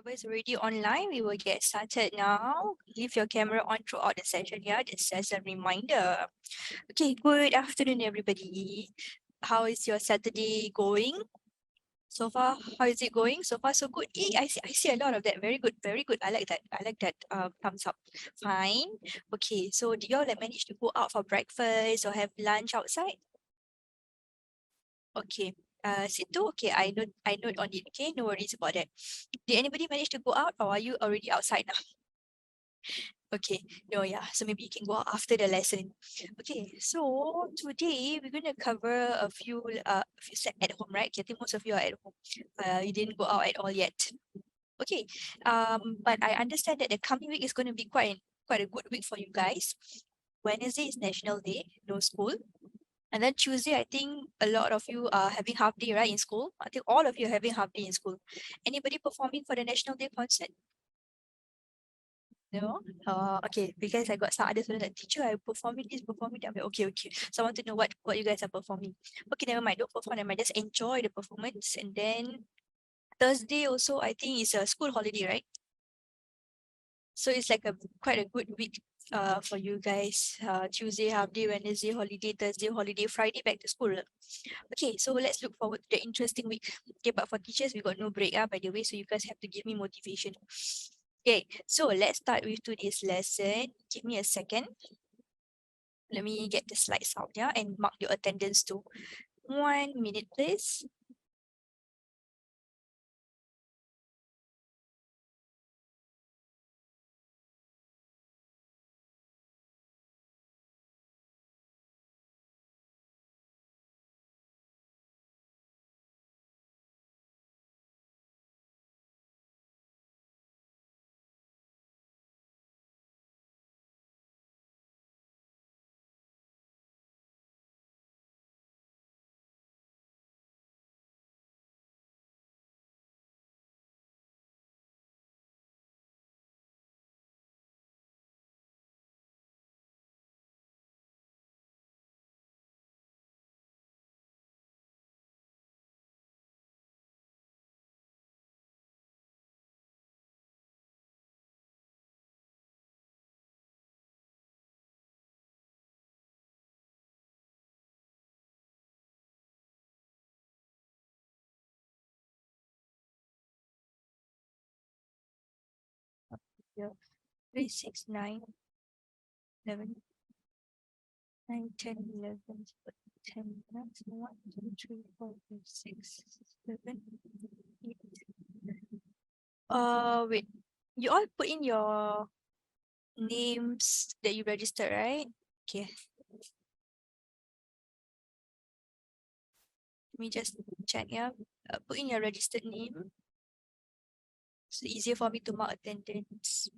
Whoever is already online, we will get started now. Leave your camera on throughout the session, yeah, just as a reminder. Okay, good afternoon, everybody. How is your Saturday going? So far, how is it going? So far, so good. I see a lot of that. Very good, very good. I like that. I like that. Thumbs up. Fine. Okay, so do you all manage to go out for breakfast or have lunch outside? Okay. Situ, okay, I note on it. Okay, no worries about that. Did anybody manage to go out or are you already outside now? Okay, no, yeah. So maybe you can go out after the lesson. Okay, so today we're going to cover a few set at home, right? I think most of you are at home. You didn't go out at all yet. Okay, but I understand that the coming week is going to be quite a good week for you guys. Wednesday is National Day, no school. And then Tuesday, I think a lot of you are having half day, right, in school. I think all of you are having half day in school. Anybody performing for the National Day concert? No? Okay, because I got some other students like, teacher, I performing this, performing that. I'm like, okay, okay. So I want to know what you guys are performing. Okay, never mind, don't perform, never mind, just enjoy the performance. And then Thursday also, I think is a school holiday, right? So it's like quite a good week for you guys. Tuesday half day, Wednesday holiday, Thursday holiday, Friday back to school. Okay, so let's look forward to the interesting week. Okay, but for teachers, we got no break, by the way, so you guys have to give me motivation. Okay, so let's start with today's lesson. Give me a second. Let me get the slides out, yeah, and mark your attendance too. 1 minute, please. Yeah. 3, 6, 9, 11, 9, 10, 11, 10, 1, 2, 3, 4, 5, 6, 7, 8. Wait. You all put in your names that you registered, right? Okay. Let me just check, yeah. Put in your registered name. It's easier for me to mark attendance.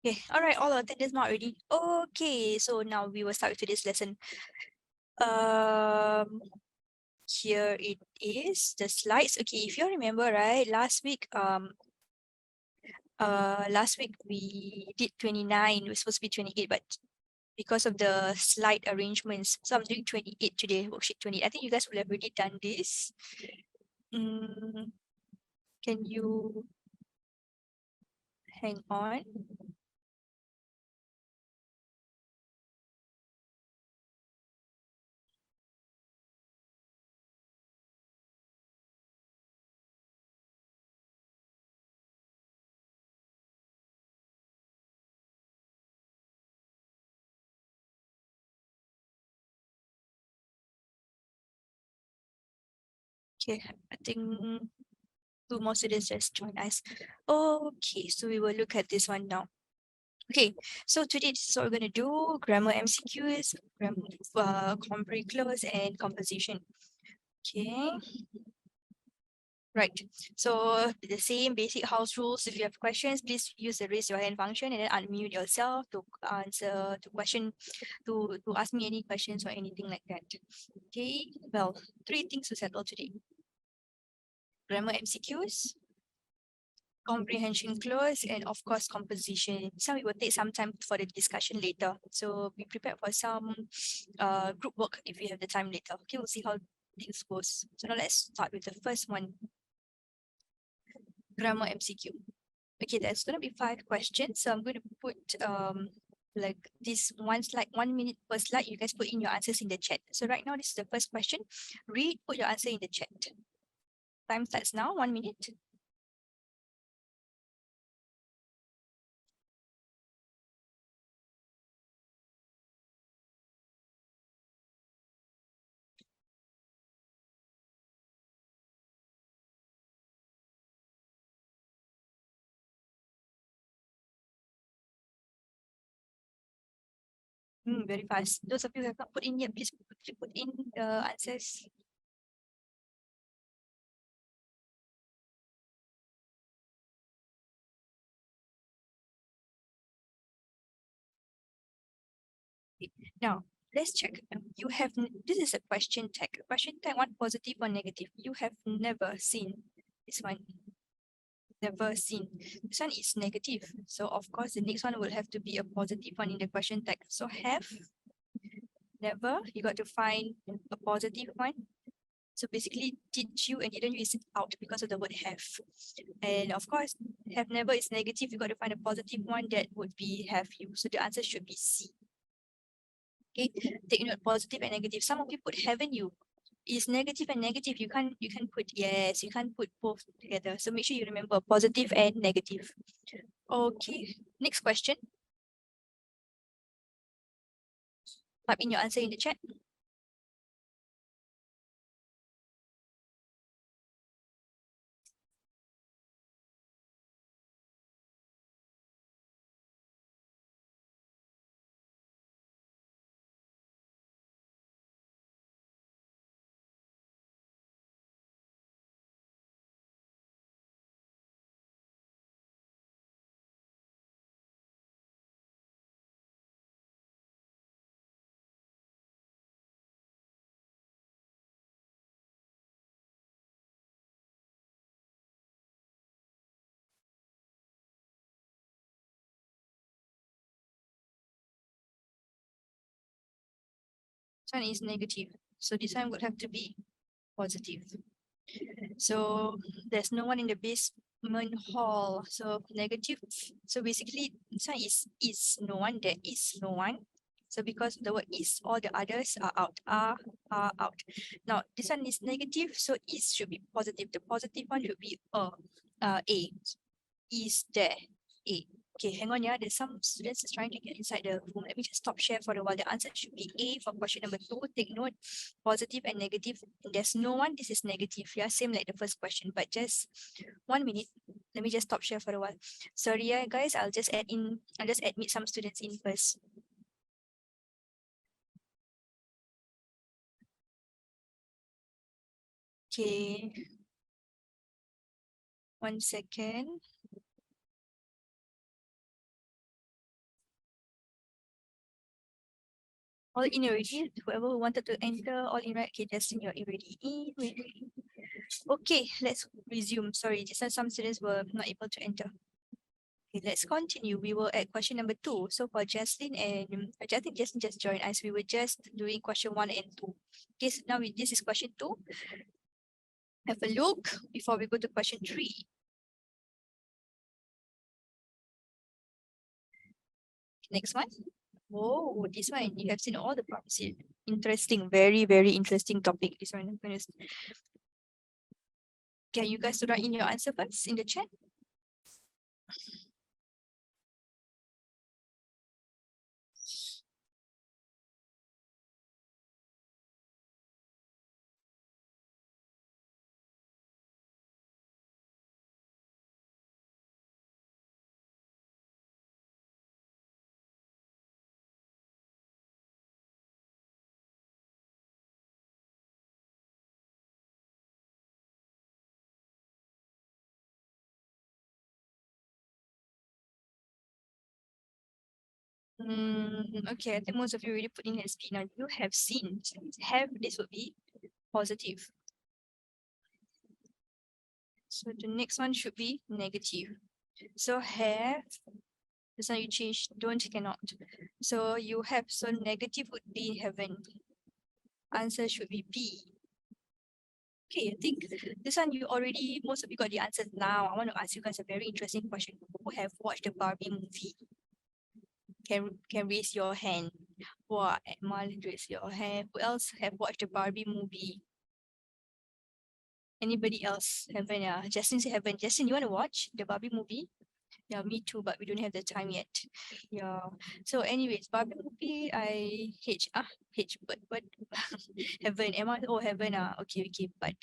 Okay, all right, all attendance marked already. Okay, so now we will start with today's lesson. Here it is, the slides. Okay, if you remember, right, last week we did 29. It was supposed to be 28, but because of the slide arrangements, so I'm doing 28 today, worksheet 28. I think you guys will have already done this. Can you hang on? Okay, I think two more students just join us. Okay, so we will look at this one now. Okay, so today this is what we're going to do: grammar MCQs, compare clause, and composition. Okay. Right. So the same basic house rules. If you have questions, please use the raise your hand function and then unmute yourself to answer to ask me any questions or anything like that. Okay. Well, 3 things to settle today: grammar MCQs, comprehension clause, and of course composition. Some we will take some time for the discussion later. So be prepared for some group work if we have the time later. Okay, we'll see how things goes. So now let's start with the first one. Grammar MCQ. Okay, there's gonna be 5 questions. So I'm going to put like this one slide, 1 minute per slide. You guys put in your answers in the chat. So right now, this is the first question. Read, put your answer in the chat. Time starts now, 1 minute. Very fast. Those of you who have not put in yet, please put in the answers. Now, let's check. You have, this is a question tag. Question tag, one positive, one negative. You have never seen this one. Never seen. This one is negative. So of course, the next one will have to be a positive one in the question tag. So have, never, you got to find a positive one. So basically, did you and didn't you is out because of the word have. And of course, have never is negative. You got to find a positive one that would be have you. So the answer should be C. Okay, take note, positive and negative. Some of you put haven't you. Is negative and negative. You can't put, yes, you can't put both together. So make sure you remember positive and negative. Okay, next question. Type in your answer in the chat. This one is negative. So this one would have to be positive. So there's no one in the basement hall. So negative. So basically, this one is no one. There is no one. So because the word is, all the others are out. Are out. Now this one is negative. So is should be positive. The positive one should be A. Is there A? Okay, hang on, yeah. There's some students is trying to get inside the room. Let me just stop share for a while. The answer should be A for question number 2. Take note, positive and negative. There's no one. This is negative. Yeah, same like the first question, but just 1 minute. Let me just stop share for a while. Sorry, yeah, guys. I'll just admit some students in first. Okay. 1 second. All in already. Whoever who wanted to enter, all in, right? Okay, just in your already. Okay, let's resume. Sorry, just some students were not able to enter. Okay, let's continue. We were at question number 2. So for Jaslyn and I think Jaslyn just joined us. We were just doing question 1 and 2. Okay, so now this is question 2. Have a look before we go to question 3. Next one. Oh, this one, you have seen all the prompts. Interesting, very, very interesting topic. This one. Can you guys write in your answer first in the chat? Okay, I think most of you already put in SP. Now you have seen. Have, this would be positive. So the next one should be negative. So have, this one you change, don't, cannot. So you have, so negative would be heaven. Answer should be B. Okay, I think this one you already, most of you got the answers now. I want to ask you guys a very interesting question. Who have watched the Barbie movie? Can raise your hand. Wow, Marlon, raise your hand. Who else have watched the Barbie movie? Anybody else haven't? Justin say haven't. Justin, you want to watch the Barbie movie? Yeah, me too, but we don't have the time yet. Yeah. So anyways, Barbie movie, but heaven, Emma, oh heaven, okay, but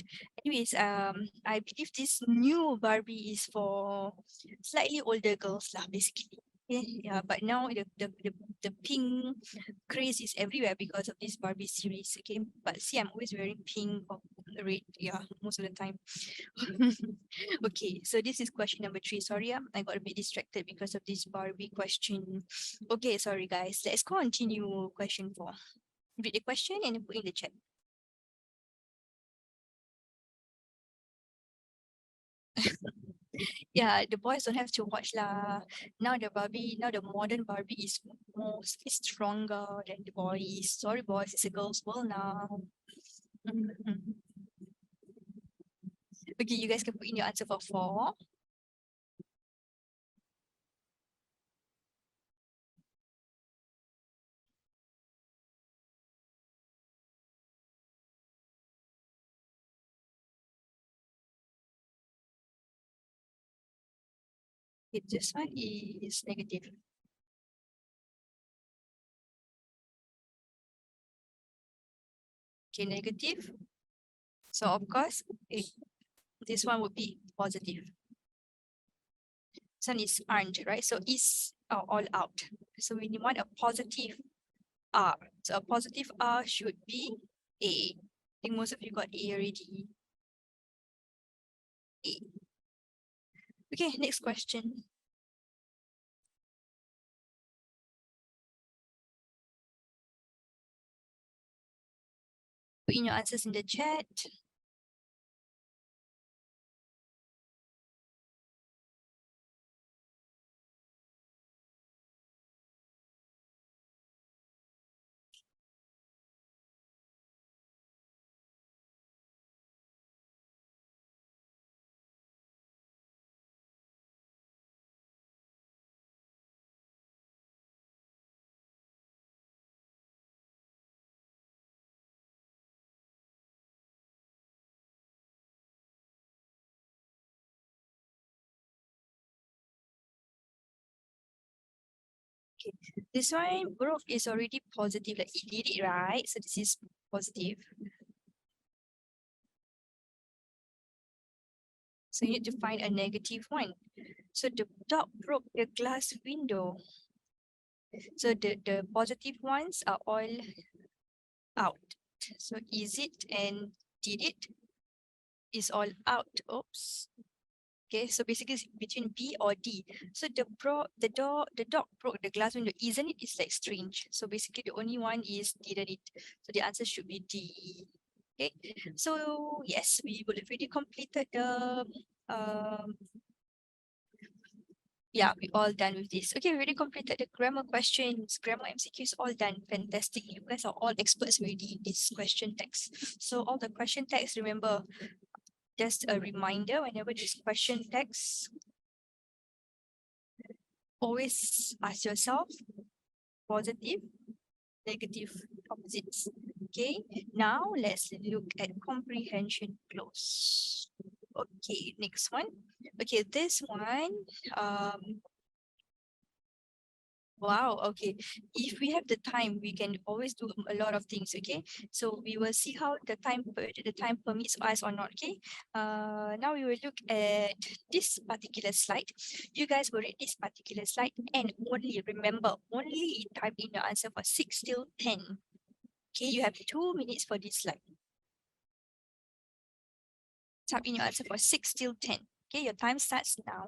anyways, I believe this new Barbie is for slightly older girls lah, basically. Yeah, but now the pink craze is everywhere because of this Barbie series. Okay, but see, I'm always wearing pink or red. Yeah, most of the time. Okay, so this is question number 3. Sorry, I got a bit distracted because of this Barbie question. Okay, sorry guys. Let's continue question 4. Read the question and put in the chat. Yeah, the boys don't have to watch lah. Now the modern Barbie is mostly stronger than the boys. Sorry boys, it's a girl's world now. Okay, you guys can put in your answer for 4. This one is negative. Okay, negative. So of course, this one would be positive. This one is aren't, right? So is all out. So we want a positive R. So a positive R should be A. I think most of you got A already. A. Okay, next question. Put in your answers in the chat. Okay, this one proof is already positive, like it did it, right? So this is positive. So you need to find a negative one. So the dog broke the glass window. So the positive ones are all out. So is it and did it is all out. Oops. Okay, so basically it's between B or D. So the dog broke the glass window. Isn't it? It's like strange. So basically the only one is didn't it. So the answer should be D. Okay, so yes, we would have already completed the yeah, we all done with this. Okay, we already completed the grammar questions, grammar MCQs, all done. Fantastic. You guys are all experts already in this question text. So all the question text, remember, just a reminder, whenever this question text, always ask yourself positive, negative, opposites. Okay, now let's look at comprehension close. Okay, next one. Okay, this one, wow, okay. If we have the time, we can always do a lot of things, okay? So we will see how the time permits us or not, okay? Now we will look at this particular slide. You guys will read this particular slide and only remember, only type in your answer for 6 till 10. Okay, you have 2 minutes for this slide. Type in your answer for 6 till 10. Okay, your time starts now.